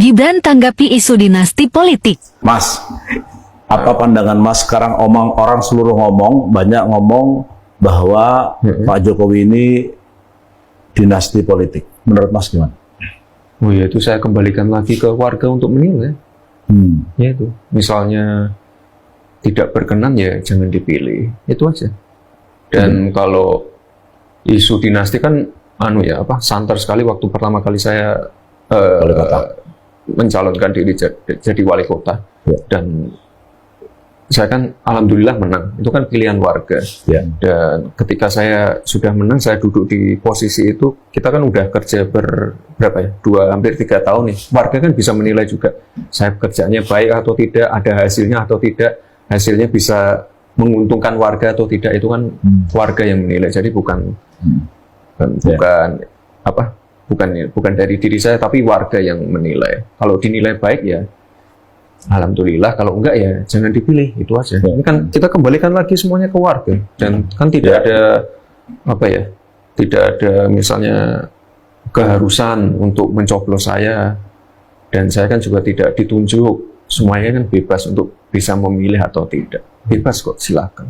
Gibran tanggapi isu dinasti politik. Mas, apa pandangan Mas sekarang orang seluruh banyak ngomong bahwa Pak Jokowi ini dinasti politik. Menurut Mas gimana? Oh ya, itu saya kembalikan lagi ke warga untuk menilai. Ya itu, misalnya tidak berkenan ya jangan dipilih, itu aja. Dan kalau isu dinasti kan santer sekali waktu pertama kali saya mencalonkan diri jadi wali kota. Dan saya kan alhamdulillah menang, itu kan pilihan warga. Dan ketika saya sudah menang, saya duduk di posisi itu, kita kan udah kerja hampir 3 tahun nih. Warga kan bisa menilai juga, saya kerjanya baik atau tidak, ada hasilnya atau tidak, hasilnya bisa menguntungkan warga atau tidak, itu kan warga yang menilai. Jadi bukan dari diri saya, tapi warga yang menilai. Kalau dinilai baik ya alhamdulillah, kalau enggak ya jangan dipilih, itu aja. Ini kan kita kembalikan lagi semuanya ke warga, dan kan tidak ada tidak ada misalnya keharusan untuk mencoblos saya, dan saya kan juga tidak ditunjuk, semuanya kan bebas untuk bisa memilih atau tidak, bebas kok, silakan.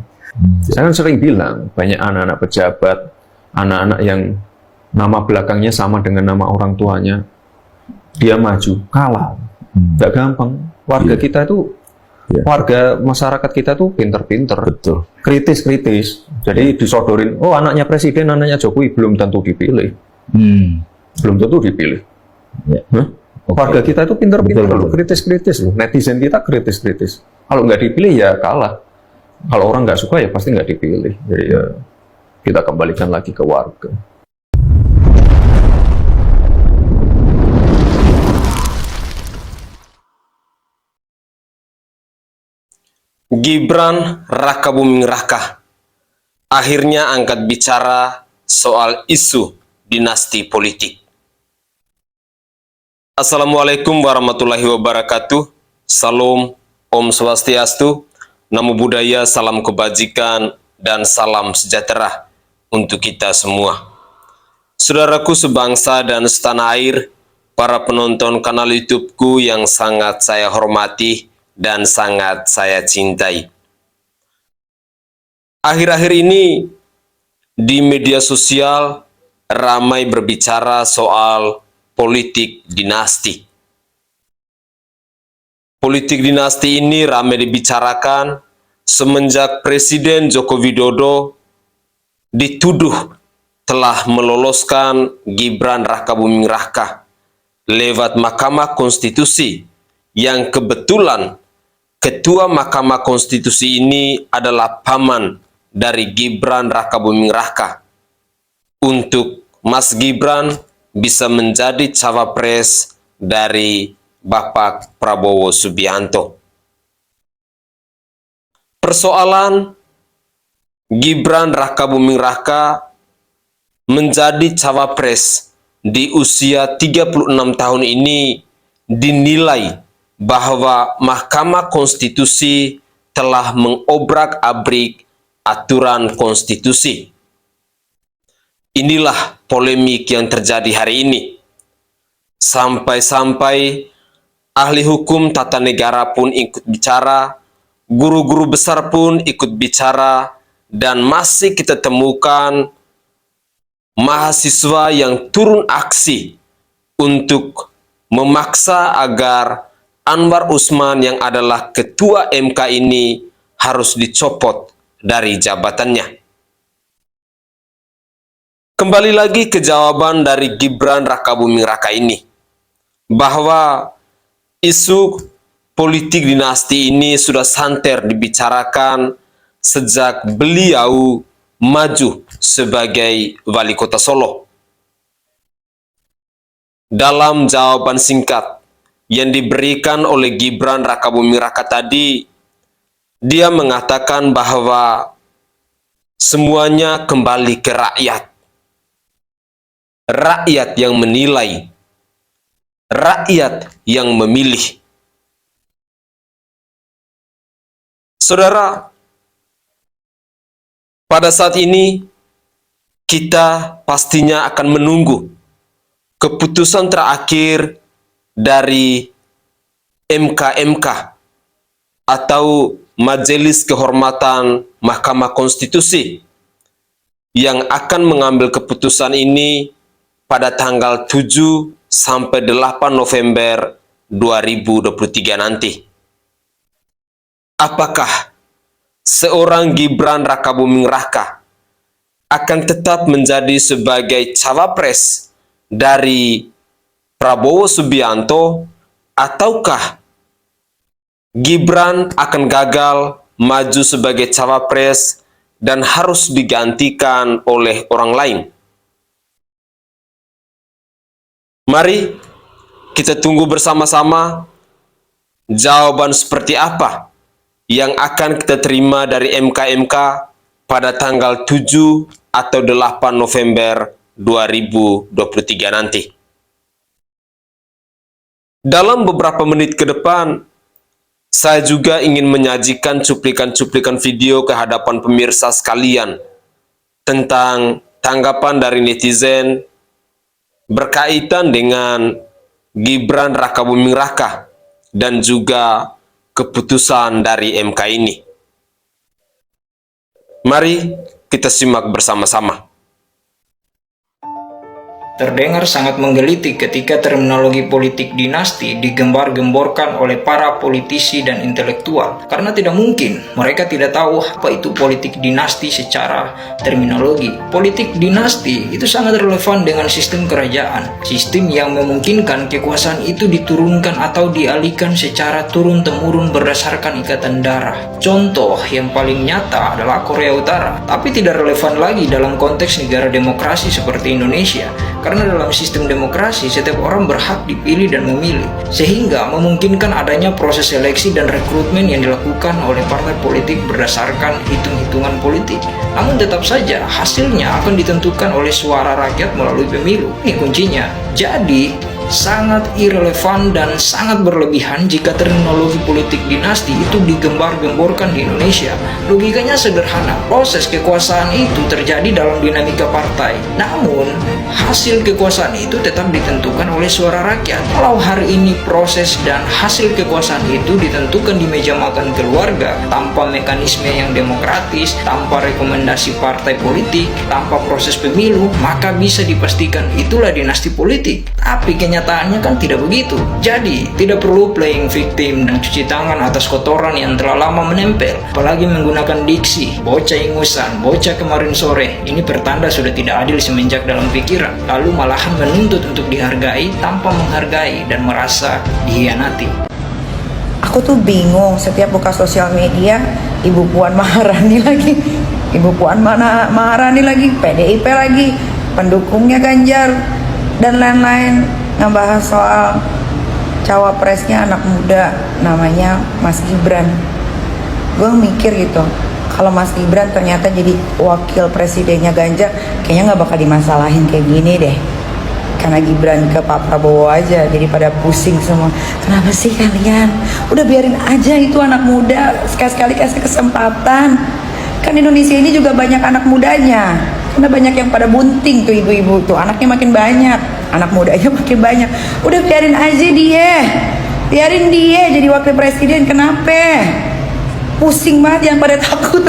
Saya kan sering bilang, banyak anak-anak pejabat, anak-anak yang nama belakangnya sama dengan nama orang tuanya, dia maju, kalah, nggak gampang. Warga kita itu, warga masyarakat kita tuh pinter-pinter, kritis-kritis. Jadi disodorin, oh anaknya presiden, anaknya Jokowi, belum tentu dipilih. Belum tentu dipilih. Warga kita itu pinter-pinter, kritis-kritis. Netizen kita kritis-kritis. Kalau nggak dipilih ya kalah. Kalau orang nggak suka ya pasti nggak dipilih. Jadi ya kita kembalikan lagi ke warga. Gibran Rakabuming Raka akhirnya angkat bicara soal isu dinasti politik. Assalamualaikum warahmatullahi wabarakatuh. Salam, Om Swastiastu, Namo Buddhaya, salam kebajikan, dan salam sejahtera untuk kita semua. Saudaraku sebangsa dan setanah air, para penonton kanal YouTube-ku yang sangat saya hormati dan sangat saya cintai. Akhir-akhir ini di media sosial ramai berbicara soal politik dinasti. Politik dinasti ini ramai dibicarakan semenjak Presiden Joko Widodo dituduh telah meloloskan Gibran Rakabuming Raka lewat Mahkamah Konstitusi, yang kebetulan Ketua Mahkamah Konstitusi ini adalah paman dari Gibran Rakabuming Raka, untuk Mas Gibran bisa menjadi cawapres dari Bapak Prabowo Subianto. Persoalan Gibran Rakabuming Raka menjadi cawapres di usia 36 tahun ini dinilai bahwa Mahkamah Konstitusi telah mengobrak-abrik aturan konstitusi. Inilah polemik yang terjadi hari ini. Sampai-sampai ahli hukum tata negara pun ikut bicara, guru-guru besar pun ikut bicara, dan masih kita temukan mahasiswa yang turun aksi untuk memaksa agar Anwar Usman yang adalah ketua MK ini harus dicopot dari jabatannya. Kembali lagi ke jawaban dari Gibran Rakabuming Raka ini, bahwa isu politik dinasti ini sudah santer dibicarakan sejak beliau maju sebagai wali kota Solo. Dalam jawaban singkat yang diberikan oleh Gibran Rakabuming Raka tadi, dia mengatakan bahwa semuanya kembali ke rakyat. Rakyat yang menilai, rakyat yang memilih. Saudara, pada saat ini kita pastinya akan menunggu keputusan terakhir dari MK-MK atau Majelis Kehormatan Mahkamah Konstitusi yang akan mengambil keputusan ini pada tanggal 7 sampai 8 November 2023 nanti. Apakah seorang Gibran Rakabuming Raka akan tetap menjadi sebagai cawapres dari Prabowo Subianto, ataukah Gibran akan gagal maju sebagai cawapres dan harus digantikan oleh orang lain? Mari kita tunggu bersama-sama jawaban seperti apa yang akan kita terima dari MK-MK pada tanggal 7 atau 8 November 2023 nanti. Dalam beberapa menit ke depan, saya juga ingin menyajikan cuplikan-cuplikan video ke hadapan pemirsa sekalian tentang tanggapan dari netizen berkaitan dengan Gibran Rakabuming Raka dan juga keputusan dari MK ini. Mari kita simak bersama-sama. Terdengar sangat menggelitik ketika terminologi politik dinasti digembar-gemborkan oleh para politisi dan intelektual, karena tidak mungkin mereka tidak tahu apa itu politik dinasti secara terminologi. Politik dinasti itu sangat relevan dengan sistem kerajaan, sistem yang memungkinkan kekuasaan itu diturunkan atau dialihkan secara turun-temurun berdasarkan ikatan darah. Contoh yang paling nyata adalah Korea Utara, tapi tidak relevan lagi dalam konteks negara demokrasi seperti Indonesia. Karena dalam sistem demokrasi, setiap orang berhak dipilih dan memilih, sehingga memungkinkan adanya proses seleksi dan rekrutmen yang dilakukan oleh partai politik berdasarkan hitung-hitungan politik. Namun tetap saja, hasilnya akan ditentukan oleh suara rakyat melalui pemilu. Ini kuncinya. Jadi, sangat irrelevan dan sangat berlebihan jika terminologi politik dinasti itu digembar-gemborkan di Indonesia. Logikanya sederhana, proses kekuasaan itu terjadi dalam dinamika partai. Namun, hasil kekuasaan itu tetap ditentukan oleh suara rakyat. Kalau hari ini proses dan hasil kekuasaan itu ditentukan di meja makan keluarga, tanpa mekanisme yang demokratis, tanpa rekomendasi partai politik, tanpa proses pemilu, maka bisa dipastikan itulah dinasti politik. Tapi kenyataannya kan tidak begitu. Jadi, tidak perlu playing victim dan cuci tangan atas kotoran yang telah lama menempel, apalagi menggunakan diksi, bocah ingusan, bocah kemarin sore. Ini pertanda sudah tidak adil semenjak dalam pikiran, lalu malahan menuntut untuk dihargai tanpa menghargai dan merasa dihianati. Aku tuh bingung setiap buka sosial media, Ibu Puan Maharani lagi, Ibu Puan Maharani lagi, PDIP lagi, pendukungnya Ganjar dan lain-lain, ngebahas soal cawapresnya anak muda namanya Mas Gibran. Gue mikir gitu, kalau Mas Gibran ternyata jadi wakil presidennya Ganjar, kayaknya nggak bakal dimasalahin kayak gini deh. Karena Gibran ke Pak Prabowo aja, jadi pada pusing semua. Kenapa sih kalian? Udah biarin aja itu anak muda, sekali-sekali kasih kesempatan. Kan Indonesia ini juga banyak anak mudanya. Karena banyak yang pada bunting tuh ibu-ibu tuh, anaknya makin banyak, anak mudanya makin banyak. Udah biarin aja biarin dia jadi wakil presiden. Kenapa? Pusing banget, yang pada takut.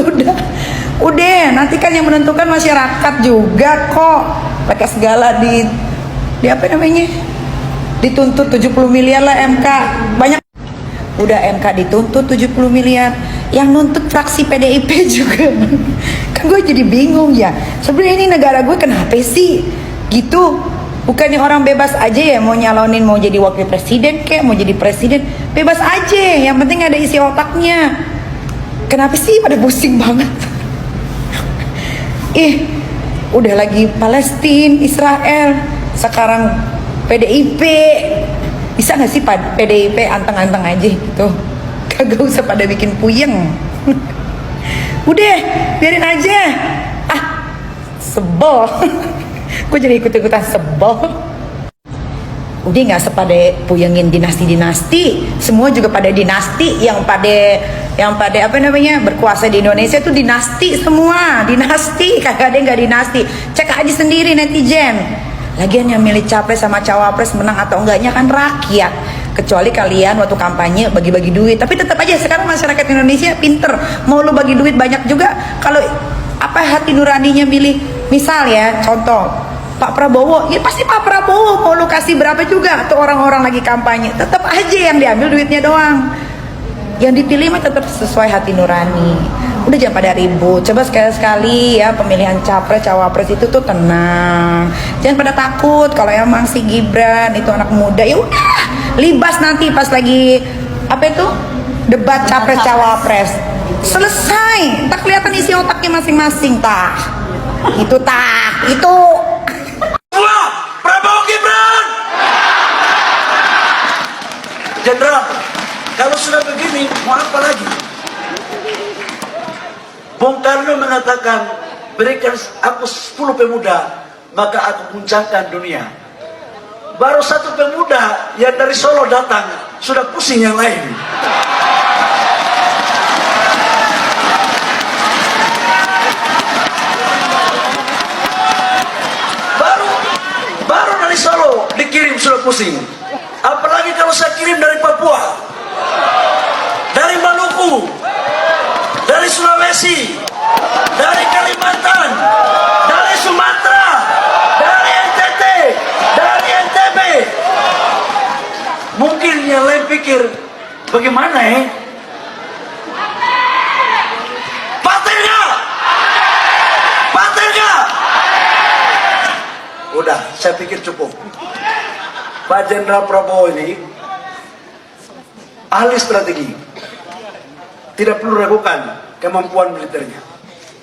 Udah nanti kan yang menentukan masyarakat juga kok. Pakai segala di apa namanya, dituntut 70 miliar lah MK. Banyak udah MK dituntut 70 miliar, yang nuntut fraksi PDIP juga. Kan gue jadi bingung ya, sebenarnya ini negara gue kenapa sih gitu? Bukannya orang bebas aja ya, mau nyalonin, mau jadi wakil presiden kek, mau jadi presiden, bebas aja, yang penting ada isi otaknya. Kenapa sih pada pusing banget? Udah lagi Palestina, Israel, sekarang PDIP. Bisa gak sih PDIP anteng-anteng aja gitu, kagak usah pada bikin puyeng. Udah biarin aja. Sebel. Gue jadi ikut-ikutan sebel. Udah gak sepada puyengin dinasti-dinasti. Semua juga pada dinasti, yang pada apa namanya berkuasa di Indonesia tuh dinasti semua. Dinasti, kagak ada yang gak dinasti. Cek aja sendiri netizen. Lagian yang milih capres sama cawapres menang atau enggaknya kan rakyat. Kecuali kalian waktu kampanye bagi-bagi duit, tapi tetap aja sekarang masyarakat Indonesia pinter, mau lu bagi duit banyak juga, kalau apa hati nuraninya milih, misal ya contoh Pak Prabowo, ya pasti Pak Prabowo mau lu kasih berapa juga tuh orang-orang lagi kampanye, tetap aja yang diambil duitnya doang. Yang dipilih mah tetap sesuai hati nurani. Udah jangan pada ribut. Coba sekali-sekali ya pemilihan capres cawapres itu tuh tenang. Jangan pada takut kalau emang si Gibran itu anak muda, ya udah libas nanti pas lagi apa itu debat capres cawapres. Selesai. Tak kelihatan isi otaknya masing-masing tah. Itu tah, itu. Prabowo Gibran. Jenderal, kalau sudah begini, mau apa lagi? Bung Karno mengatakan, berikan aku 10 pemuda, maka aku puncakkan dunia. Baru 1 pemuda yang dari Solo datang, sudah pusing yang lain. Baru dari Solo dikirim sudah pusing. Apalagi kalau saya kirim dari Papua, dari Maluku, dari Sulawesi, dari Kalimantan, dari Sumatera, dari NTT, dari NTB. Mungkin yang lain pikir, bagaimana ya? Paten nggak? Paten nggak? Udah, saya pikir cukup. Pak Jenderal Prabowo ini ahli strategi, tidak perlu ragukan kemampuan militernya,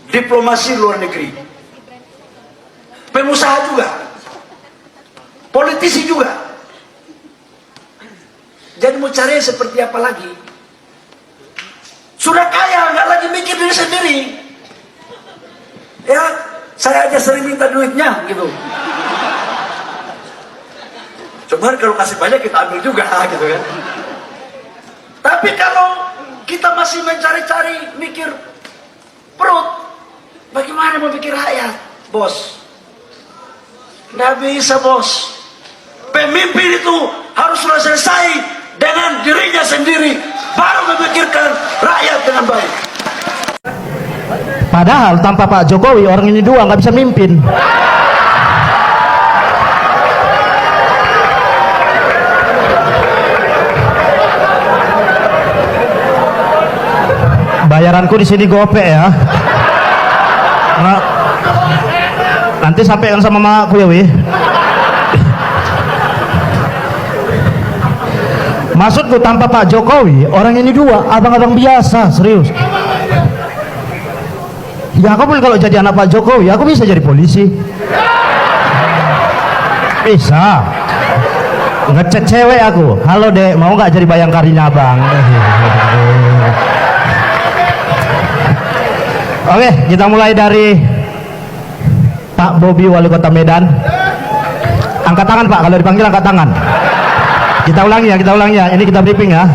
diplomasi luar negeri, pengusaha juga, politisi juga. Jadi mau cari seperti apa lagi? Sudah kaya, nggak lagi mikir diri sendiri. Ya, saya aja sering minta duitnya gitu. Cuman kalau kasih banyak kita ambil juga gitu kan. Tapi kalau kita masih mencari-cari mikir perut, bagaimana mau pikir rakyat, bos? Nggak bisa, bos. Pemimpin itu harus sudah selesai dengan dirinya sendiri, baru memikirkan rakyat dengan baik. Padahal tanpa Pak Jokowi orang ini dua nggak bisa mimpin. Bayaranku di sini gope ya. Nah, nanti sampaikan sama mamaku ya, Wi. Maksudku tanpa Pak Jokowi orang ini dua abang-abang biasa, serius. Ya aku pun kalau jadi anak Pak Jokowi aku bisa jadi polisi, bisa ngecek cewek aku, halo dek mau nggak jadi bayangkarinya abang. Oke, kita mulai dari Pak Bobi, Wali Kota Medan. Angkat tangan Pak, kalau dipanggil angkat tangan. Kita ulangi ya, ini kita briefing ya.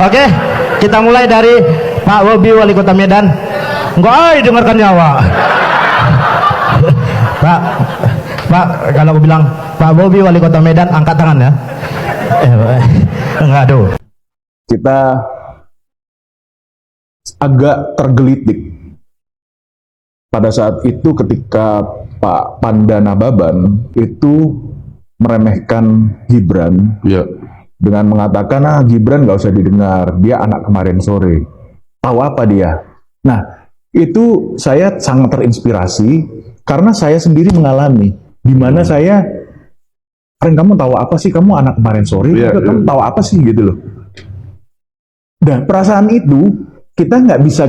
Oke, kita mulai dari Pak Bobi, Wali Kota Medan. Enggak, dengarkan nyawa. Pak, kalau aku bilang Pak Bobi, Wali Kota Medan, angkat tangan ya. Enggak, aduh. Kita agak tergelitik pada saat itu ketika Pak Panda Nababan itu meremehkan Gibran dengan mengatakan Gibran nggak usah didengar, dia anak kemarin sore. Tahu apa dia? Nah, itu saya sangat terinspirasi karena saya sendiri mengalami di mana saya, kamu tahu apa sih, kamu anak kemarin sore, kamu tahu apa sih gitu loh. Dan perasaan itu kita nggak bisa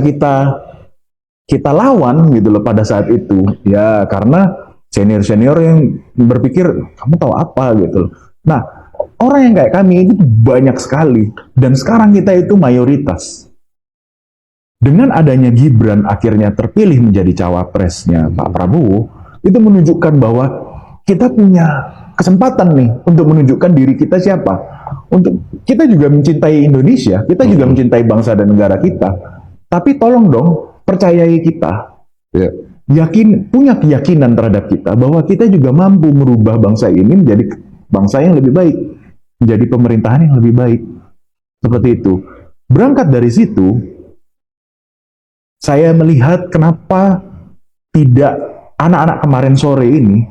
kita lawan gitu loh pada saat itu ya, karena senior yang berpikir kamu tahu apa gitu loh. Nah, orang yang kayak kami itu banyak sekali dan sekarang kita itu mayoritas. Dengan adanya Gibran akhirnya terpilih menjadi cawapresnya Pak Prabowo, itu menunjukkan bahwa kita punya kesempatan nih untuk menunjukkan diri kita siapa. Untuk kita juga mencintai Indonesia, kita juga mencintai bangsa dan negara kita. Tapi tolong dong percayai kita, punya keyakinan terhadap kita bahwa kita juga mampu merubah bangsa ini menjadi bangsa yang lebih baik. menjadi pemerintahan yang lebih baik. Seperti itu. Berangkat dari situ, saya melihat kenapa tidak anak-anak kemarin sore ini,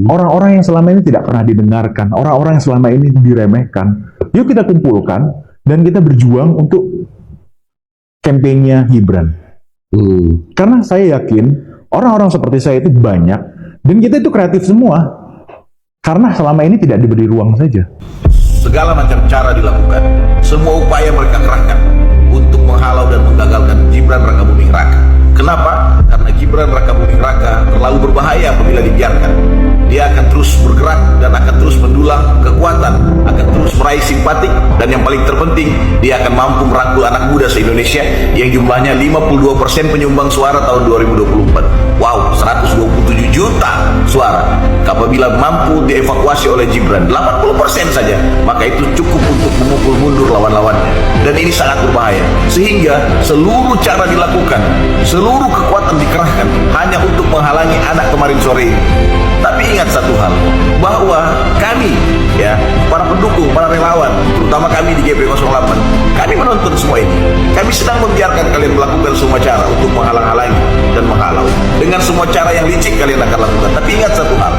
orang-orang yang selama ini tidak pernah didengarkan, orang-orang yang selama ini diremehkan, yuk kita kumpulkan dan kita berjuang untuk kampanye Gibran. Karena saya yakin orang-orang seperti saya itu banyak dan kita itu kreatif semua. Karena selama ini tidak diberi ruang saja. Segala macam cara dilakukan, semua upaya mereka kerahkan untuk menghalau dan menggagalkan Gibran Rakabuming Raka. Kenapa? Karena Gibran Rakabuming Raka terlalu berbahaya apabila dibiarkan. Dia akan terus bergerak dan akan terus mendulang kekuatan, akan terus meraih simpatik, dan yang paling terpenting, dia akan mampu merangkul anak muda se-Indonesia yang jumlahnya 52% penyumbang suara tahun 2024. Wow, 127 juta suara. Apabila mampu dievakuasi oleh Gibran 80% saja, maka itu cukup untuk memukul mundur lawan-lawannya. Dan ini sangat berbahaya. Sehingga seluruh cara dilakukan, seluruh kekuatan dikerahkan hanya untuk menghalangi anak kemarin sore ini. Tapi ingat satu hal, bahwa kami, ya, para pendukung, para relawan, terutama kami di GP08, kami menonton semua ini. Kami sedang membiarkan kalian melakukan semua cara untuk menghalang-halangi dan menghalau. Dengan semua cara yang licik kalian akan lakukan. Tapi ingat satu hal,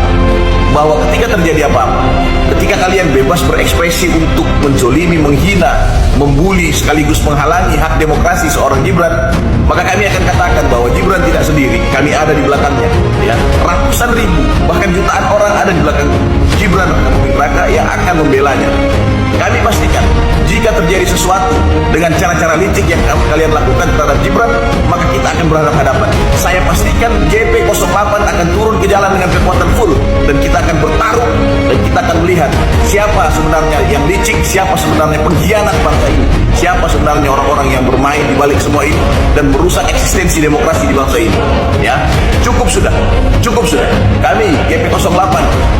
bahwa ketika terjadi apa-apa, ketika kalian bebas berekspresi untuk menzolimi, menghina, membuli, sekaligus menghalangi hak demokrasi seorang Gibran, maka kami akan katakan bahwa Gibran tidak sendiri, kami ada di belakangnya, ya. Ratusan ribu, bahkan jutaan orang ada di belakang Gibran Rakabuming Raka yang akan membelanya. Kami pastikan, jika terjadi sesuatu dengan cara-cara licik yang kalian lakukan terhadap Gibran, maka kita akan berhadapan-hadapan. Saya pastikan GP08 akan turun ke jalan dengan kekuatan full, dan kita akan bertarung, dan kita akan melihat siapa sebenarnya yang licik, siapa sebenarnya pengkhianat bangsa ini, siapa sebenarnya orang-orang yang bermain di balik semua ini dan merusak eksistensi demokrasi di bangsa ini. Ya, cukup sudah. Kami GP08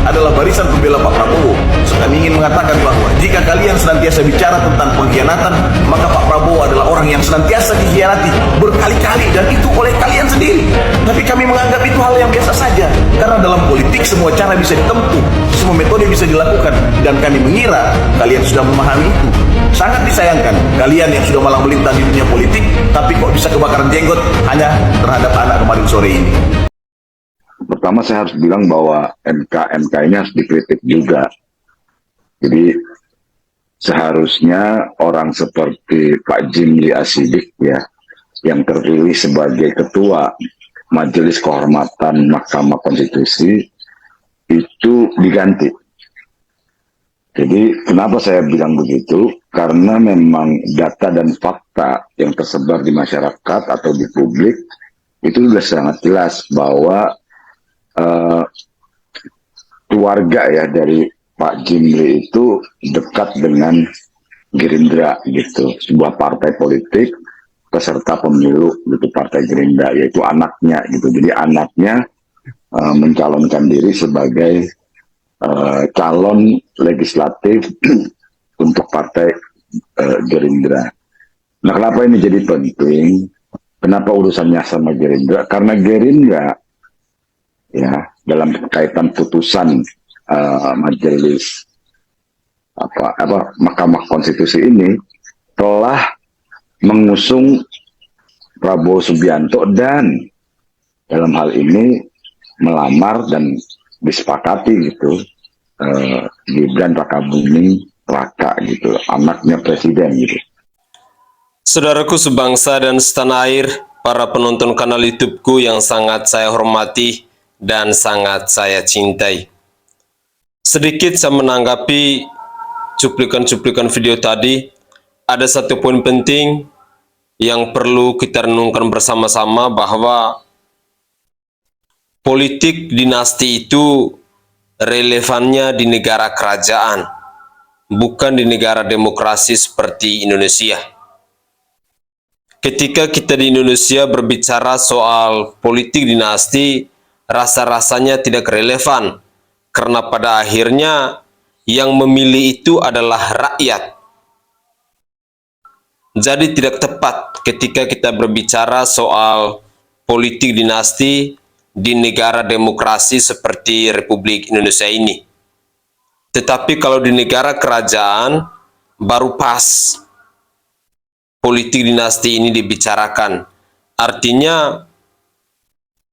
adalah barisan pembela Pak Prabowo. Kami ingin mengatakan bahwa jika kalian senantiasa bicara tentang pengkhianatan, maka Pak Prabowo adalah orang yang senantiasa dikhianati berkali-kali, dan itu oleh kalian sendiri. Tapi kami menganggap itu hal yang biasa saja, karena dalam politik semua cara bisa ditempuh, semua metode bisa dilakukan, dan kami mengira kalian sudah memahami itu. Sangat disayangkan kalian yang sudah malang melintang di dunia politik, tapi kok bisa kebakaran jenggot hanya terhadap anak kemarin sore ini. Pertama saya harus bilang bahwa MK ini harus dikritik juga. Jadi seharusnya orang seperti Pak Jimli Asidik, ya, yang terpilih sebagai ketua Majelis Kehormatan Mahkamah Konstitusi, itu diganti. Jadi kenapa saya bilang begitu? Karena memang data dan fakta yang tersebar di masyarakat atau di publik itu sudah sangat jelas bahwa keluarga, ya, dari Pak Jimli itu dekat dengan Gerindra gitu, sebuah partai politik peserta pemilu gitu, Partai Gerindra, yaitu anaknya gitu. Jadi anaknya mencalonkan diri sebagai calon legislatif untuk Partai Gerindra. Nah, kenapa ini jadi penting? Kenapa urusannya sama Gerindra? Karena Gerindra, ya, dalam kaitan putusan majelis Mahkamah Konstitusi ini telah mengusung Prabowo Subianto, dan dalam hal ini melamar dan disepakati gitu Gibran Rakabuming Raka gitu, anaknya presiden gitu. Saudaraku sebangsa dan setanah air, para penonton kanal YouTube-ku yang sangat saya hormati dan sangat saya cintai. Sedikit saya menanggapi cuplikan-cuplikan video tadi, ada satu poin penting yang perlu kita renungkan bersama-sama, bahwa politik dinasti itu relevannya di negara kerajaan, bukan di negara demokrasi seperti Indonesia. Ketika kita di Indonesia berbicara soal politik dinasti, rasa-rasanya tidak relevan, karena pada akhirnya yang memilih itu adalah rakyat. Jadi tidak tepat ketika kita berbicara soal politik dinasti di negara demokrasi seperti Republik Indonesia ini. Tetapi kalau di negara kerajaan, baru pas politik dinasti ini dibicarakan. Artinya,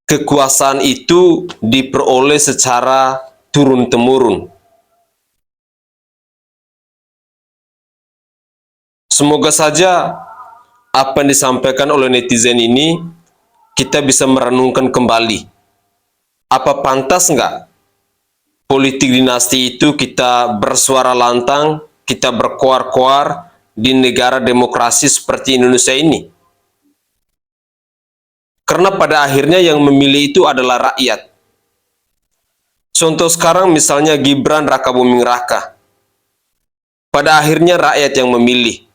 kekuasaan itu diperoleh secara turun-temurun. Semoga saja apa yang disampaikan oleh netizen ini kita bisa merenungkan kembali. Apa pantas nggak politik dinasti itu kita bersuara lantang, kita berkoar-koar di negara demokrasi seperti Indonesia ini? Karena pada akhirnya yang memilih itu adalah rakyat. Contoh sekarang misalnya Gibran Rakabuming Raka. Pada akhirnya rakyat yang memilih.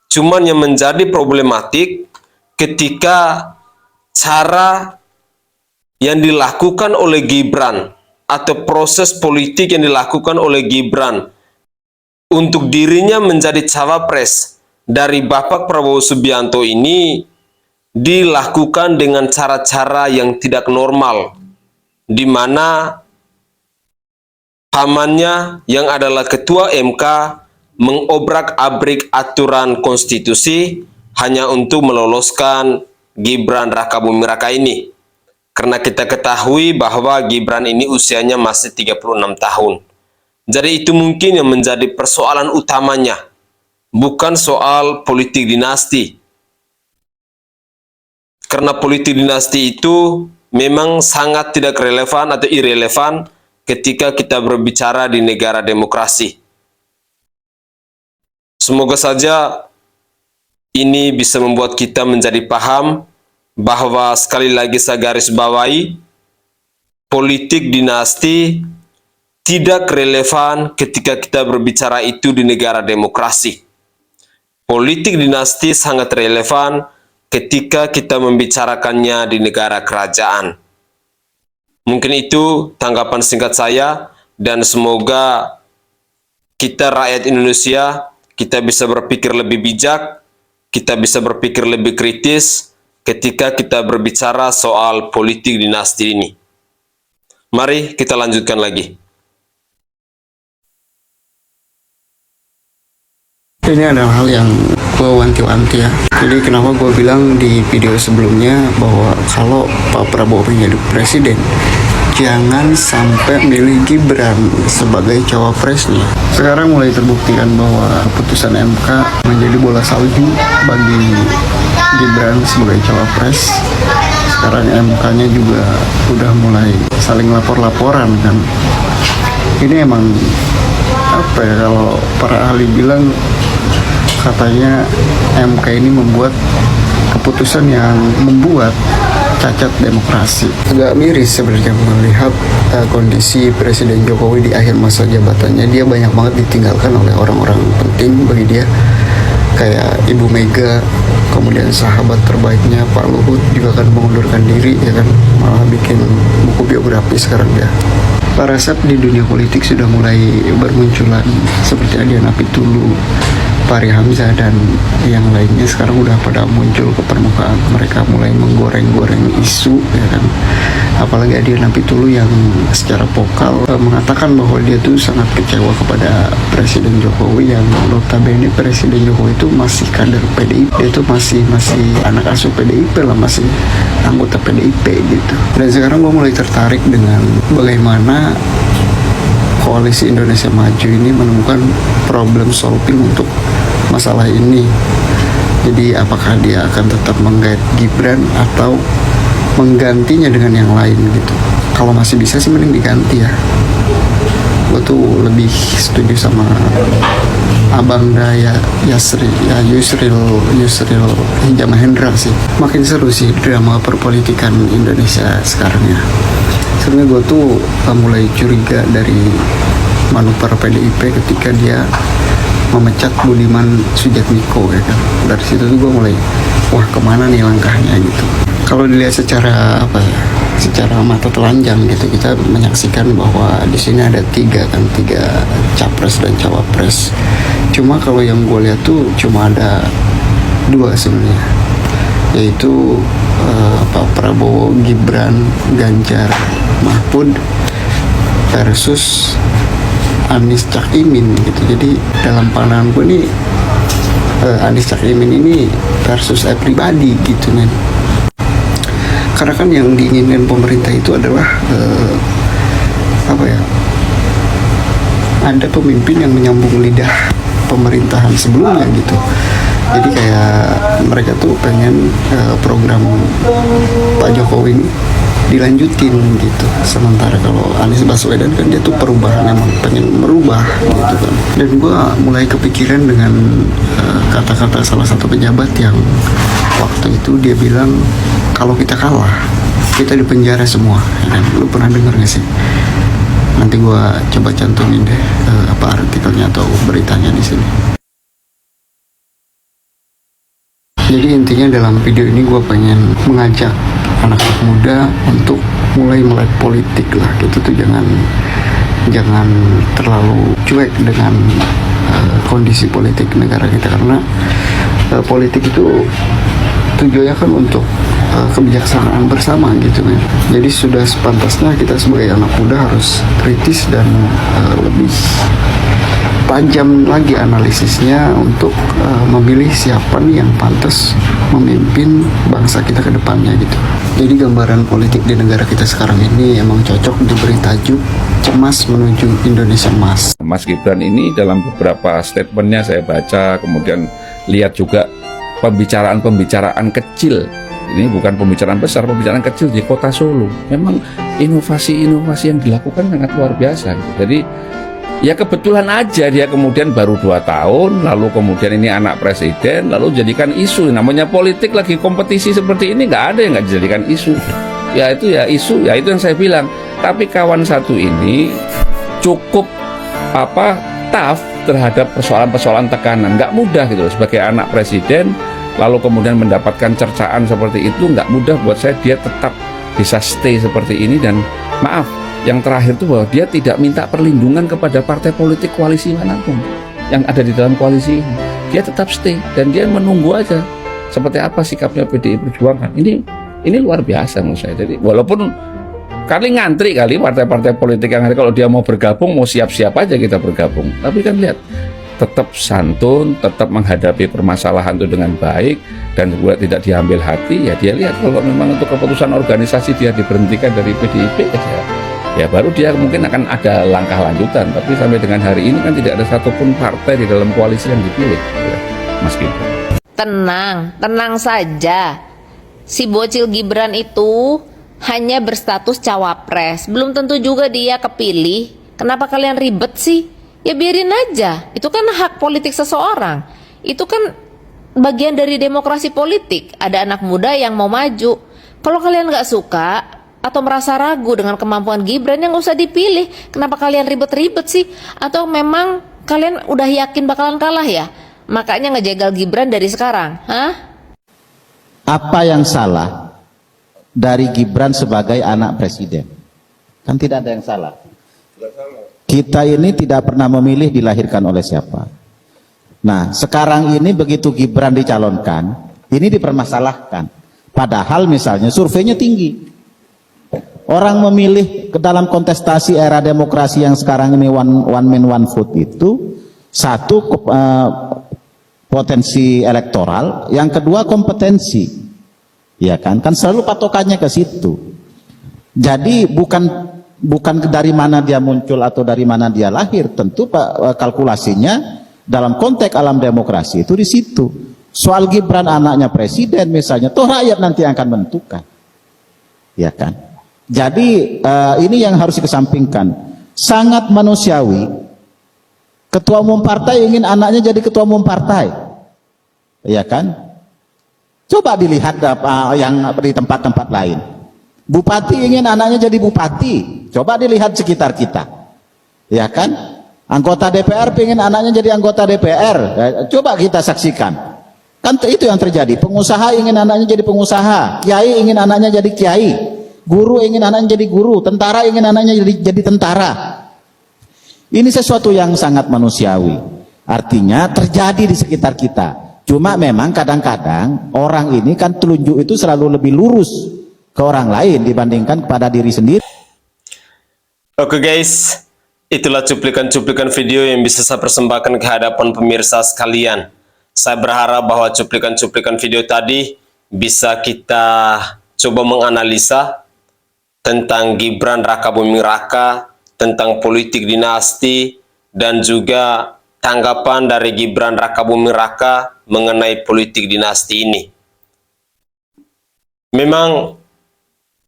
Cuman yang menjadi problematik ketika cara yang dilakukan oleh Gibran atau proses politik yang dilakukan oleh Gibran untuk dirinya menjadi cawapres dari Bapak Prabowo Subianto ini dilakukan dengan cara-cara yang tidak normal, di mana pamannya yang adalah ketua MK mengobrak-abrik aturan konstitusi hanya untuk meloloskan Gibran Rakabuming Raka ini. Karena kita ketahui bahwa Gibran ini usianya masih 36 tahun. Jadi itu mungkin yang menjadi persoalan utamanya, bukan soal politik dinasti. Karena politik dinasti itu memang sangat tidak relevan atau irrelevan ketika kita berbicara di negara demokrasi. Semoga saja ini bisa membuat kita menjadi paham bahwa sekali lagi saya garis bawahi, politik dinasti tidak relevan ketika kita berbicara itu di negara demokrasi. Politik dinasti sangat relevan ketika kita membicarakannya di negara kerajaan. Mungkin itu tanggapan singkat saya, dan semoga kita rakyat Indonesia, kita bisa berpikir lebih bijak, kita bisa berpikir lebih kritis ketika kita berbicara soal politik dinasti ini. Mari kita lanjutkan lagi. Ini adalah hal yang gue wanti-wanti ya. Jadi kenapa gue bilang di video sebelumnya bahwa kalau Pak Prabowo menjadi presiden, jangan sampai milih Gibran sebagai cawapresnya. Sekarang mulai terbuktikan bahwa keputusan MK menjadi bola salju bagi Gibran sebagai cawapres. Sekarang MK-nya juga udah mulai saling lapor-laporan kan. Ini emang apa ya, kalau para ahli bilang katanya MK ini membuat keputusan yang membuat cacat demokrasi. Agak miris sebenarnya melihat kondisi Presiden Jokowi di akhir masa jabatannya. Dia banyak banget ditinggalkan oleh orang-orang penting bagi dia, kayak Ibu Mega, kemudian sahabat terbaiknya Pak Luhut juga kan mengundurkan diri ya kan, malah bikin buku biografi sekarang dia. Para resep di dunia politik sudah mulai bermunculan seperti Adian Apitulu, Fahri Hamzah dan yang lainnya sekarang udah pada muncul ke permukaan. Mereka mulai menggoreng-goreng isu ya kan. Apalagi Adian Apitulu yang secara vokal mengatakan bahwa dia tuh sangat kecewa kepada Presiden Jokowi, yang notabene Presiden Jokowi itu masih kader PDIP. Dia tuh masih anak asuh PDIP lah, masih anggota PDIP gitu. Dan sekarang gue mulai tertarik dengan bagaimana Koalisi Indonesia Maju ini menemukan problem solving untuk masalah ini. Jadi apakah dia akan tetap menggait Gibran atau menggantinya dengan yang lain gitu. Kalau masih bisa sih mending diganti ya. Gue tuh lebih setuju sama Abang Daya Yusril Hinja Mahendra sih. Makin seru sih drama perpolitikan Indonesia sekarang ya. Sebenarnya gue tuh mulai curiga dari manuver PDIP ketika dia memecat Budiman Sujatmiko ya kan. Dari situ tuh gue mulai, wah kemana nih langkahnya gitu. Kalau dilihat secara secara mata telanjang gitu, kita menyaksikan bahwa di sini ada tiga capres dan cawapres. Cuma kalau yang gue lihat tuh cuma ada dua sebenarnya, yaitu Pak Prabowo, Gibran, Ganjar, Mahfud versus Anies Cak Imin gitu. Jadi dalam pandangan gue nih Anies Cak Imin ini versus pribadi gitu men. Karena kan yang diinginkan pemerintah itu adalah apa ya, ada pemimpin yang menyambung lidah pemerintahan sebelumnya gitu. Jadi kayak mereka tuh pengen program Pak Jokowi ini dilanjutin gitu. Sementara kalau Anies Baswedan kan dia tuh perubahan, emang pengen merubah gitu kan. Dan gua mulai kepikiran dengan kata-kata salah satu pejabat yang waktu itu dia bilang kalau kita kalah kita dipenjara semua. Ya kan? Lu pernah dengar gak sih? Nanti gua coba cantumin deh apa artikelnya atau beritanya di sini. Jadi intinya dalam video ini gue pengen mengajak anak-anak muda untuk mulai melek politik lah gitu tuh, jangan terlalu cuek dengan kondisi politik negara kita, karena politik itu tujuannya kan untuk kebijaksanaan bersama gitu kan. Jadi sudah sepantasnya kita sebagai anak muda harus kritis dan lebih tajam lagi analisisnya untuk memilih siapa nih yang pantas memimpin bangsa kita ke depannya gitu. Jadi gambaran politik di negara kita sekarang ini emang cocok diberi tajuk Cemas Menuju Indonesia Emas. Mas Gibran ini dalam beberapa statementnya saya baca, kemudian lihat juga pembicaraan kecil. Ini bukan pembicaraan besar, pembicaraan kecil di kota Solo. Memang inovasi-inovasi yang dilakukan sangat luar biasa. Jadi ya kebetulan aja dia kemudian baru 2 tahun, lalu kemudian ini anak presiden, lalu jadikan isu. Namanya politik lagi kompetisi seperti ini, nggak ada yang nggak dijadikan isu. Ya itu ya isu, ya itu yang saya bilang. Tapi kawan satu ini cukup tough terhadap persoalan-persoalan tekanan. Nggak mudah gitu sebagai anak presiden, lalu kemudian mendapatkan cercaan seperti itu, nggak mudah buat saya. Dia tetap bisa stay seperti ini, dan maaf, yang terakhir itu bahwa dia tidak minta perlindungan kepada partai politik koalisi manapun yang ada di dalam koalisi ini. Dia tetap stay dan dia menunggu aja seperti apa sikapnya PDI Perjuangan. Ini luar biasa menurut saya. Jadi walaupun kali ngantri kali partai-partai politik yang hari kalau dia mau bergabung, mau siap-siap aja kita bergabung. Tapi kan lihat, tetap santun, tetap menghadapi permasalahan itu dengan baik, dan juga tidak diambil hati. Ya dia lihat kalau memang untuk keputusan organisasi dia diberhentikan dari PDIP ya baru dia mungkin akan ada langkah lanjutan. Tapi sampai dengan hari ini kan tidak ada satupun partai di dalam koalisi yang dipilih ya, Mas Gibran. Tenang saja. Si bocil Gibran itu hanya berstatus cawapres, belum tentu juga dia kepilih. Kenapa kalian ribet sih? Ya biarin aja, itu kan hak politik seseorang. Itu kan bagian dari demokrasi politik. Ada anak muda yang mau maju. Kalau kalian gak suka atau merasa ragu dengan kemampuan Gibran, yang gak usah dipilih. Kenapa kalian ribet-ribet sih? Atau memang kalian udah yakin bakalan kalah ya? Makanya ngejegal Gibran dari sekarang, hah? Apa yang salah dari Gibran sebagai anak presiden? Kan tidak ada yang salah. Kita ini tidak pernah memilih dilahirkan oleh siapa. Nah, sekarang ini begitu Gibran dicalonkan, ini dipermasalahkan. Padahal misalnya surveinya tinggi. Orang memilih ke dalam kontestasi era demokrasi yang sekarang ini one man one vote itu, satu potensi elektoral, yang kedua kompetensi. Ya kan selalu patokannya ke situ. Jadi bukan dari mana dia muncul atau dari mana dia lahir, tentu kalkulasinya dalam konteks alam demokrasi itu di situ. Soal Gibran anaknya presiden misalnya, toh rakyat nanti akan menentukan. Ya kan? Jadi ini yang harus dikesampingkan. Sangat manusiawi. Ketua umum partai ingin anaknya jadi ketua umum partai. Ya kan? Coba dilihat yang di tempat-tempat lain. Bupati ingin anaknya jadi bupati. Coba dilihat sekitar kita. Ya kan? Anggota DPR ingin anaknya jadi anggota DPR. Coba kita saksikan. Kan itu yang terjadi. Pengusaha ingin anaknya jadi pengusaha. Kiai ingin anaknya jadi kiai. Guru ingin anaknya jadi guru. Tentara ingin anaknya jadi tentara. Ini sesuatu yang sangat manusiawi. Artinya terjadi di sekitar kita. Cuma memang kadang-kadang orang ini kan telunjuk itu selalu lebih lurus ke orang lain dibandingkan kepada diri sendiri. Oke guys, itulah cuplikan-cuplikan video yang bisa saya persembahkan ke hadapan pemirsa sekalian. Saya berharap bahwa cuplikan-cuplikan video tadi bisa kita coba menganalisa tentang Gibran Rakabuming Raka, tentang politik dinasti, dan juga tanggapan dari Gibran Rakabuming Raka mengenai politik dinasti ini. Memang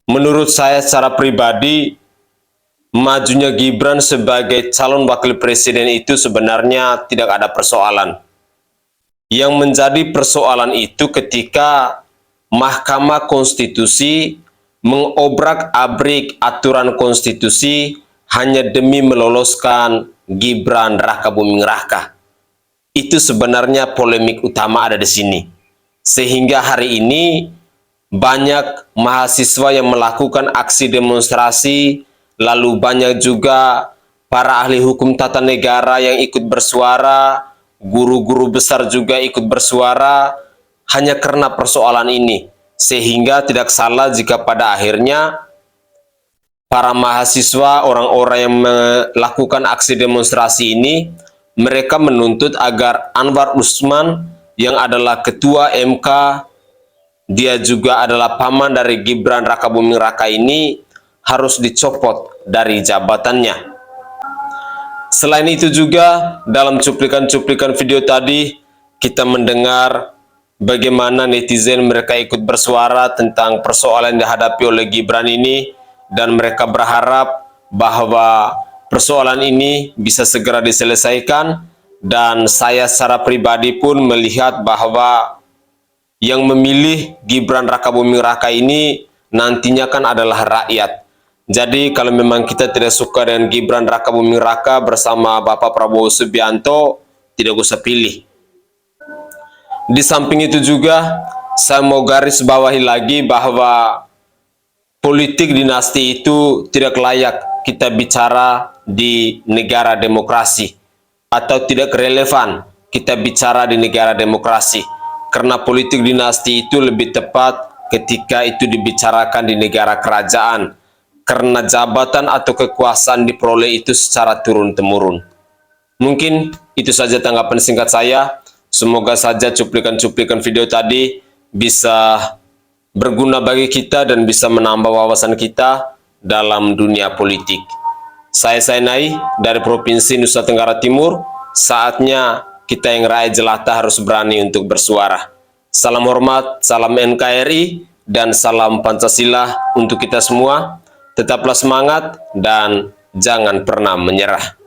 menurut saya secara pribadi, majunya Gibran sebagai calon wakil presiden itu sebenarnya tidak ada persoalan. Yang menjadi persoalan itu ketika Mahkamah Konstitusi mengobrak-abrik aturan konstitusi hanya demi meloloskan Gibran Rakabuming Raka. Itu sebenarnya polemik utama ada di sini. Sehingga hari ini banyak mahasiswa yang melakukan aksi demonstrasi, lalu banyak juga para ahli hukum tata negara yang ikut bersuara, guru-guru besar juga ikut bersuara, hanya karena persoalan ini. Sehingga tidak salah jika pada akhirnya para mahasiswa, orang-orang yang melakukan aksi demonstrasi ini, mereka menuntut agar Anwar Usman yang adalah ketua MK, dia juga adalah paman dari Gibran Rakabuming Raka ini, harus dicopot dari jabatannya. Selain itu juga, dalam cuplikan-cuplikan video tadi, kita mendengar bagaimana netizen mereka ikut bersuara tentang persoalan yang dihadapi oleh Gibran ini, dan mereka berharap bahwa persoalan ini bisa segera diselesaikan. Dan saya secara pribadi pun melihat bahwa yang memilih Gibran Rakabuming Raka ini nantinya kan adalah rakyat. Jadi kalau memang kita tidak suka dengan Gibran Rakabuming Raka bersama Bapak Prabowo Subianto, tidak usah pilih. Di samping itu juga, saya mau garis bawahi lagi bahwa politik dinasti itu tidak layak kita bicara di negara demokrasi, atau tidak relevan kita bicara di negara demokrasi. Karena politik dinasti itu lebih tepat ketika itu dibicarakan di negara kerajaan, karena jabatan atau kekuasaan diperoleh itu secara turun-temurun. Mungkin itu saja tanggapan singkat saya. Semoga saja cuplikan-cuplikan video tadi bisa berguna bagi kita dan bisa menambah wawasan kita dalam dunia politik. Saya Sainai dari Provinsi Nusa Tenggara Timur. Saatnya kita yang rakyat jelata harus berani untuk bersuara. Salam hormat, salam NKRI, dan salam Pancasila untuk kita semua. Tetaplah semangat dan jangan pernah menyerah.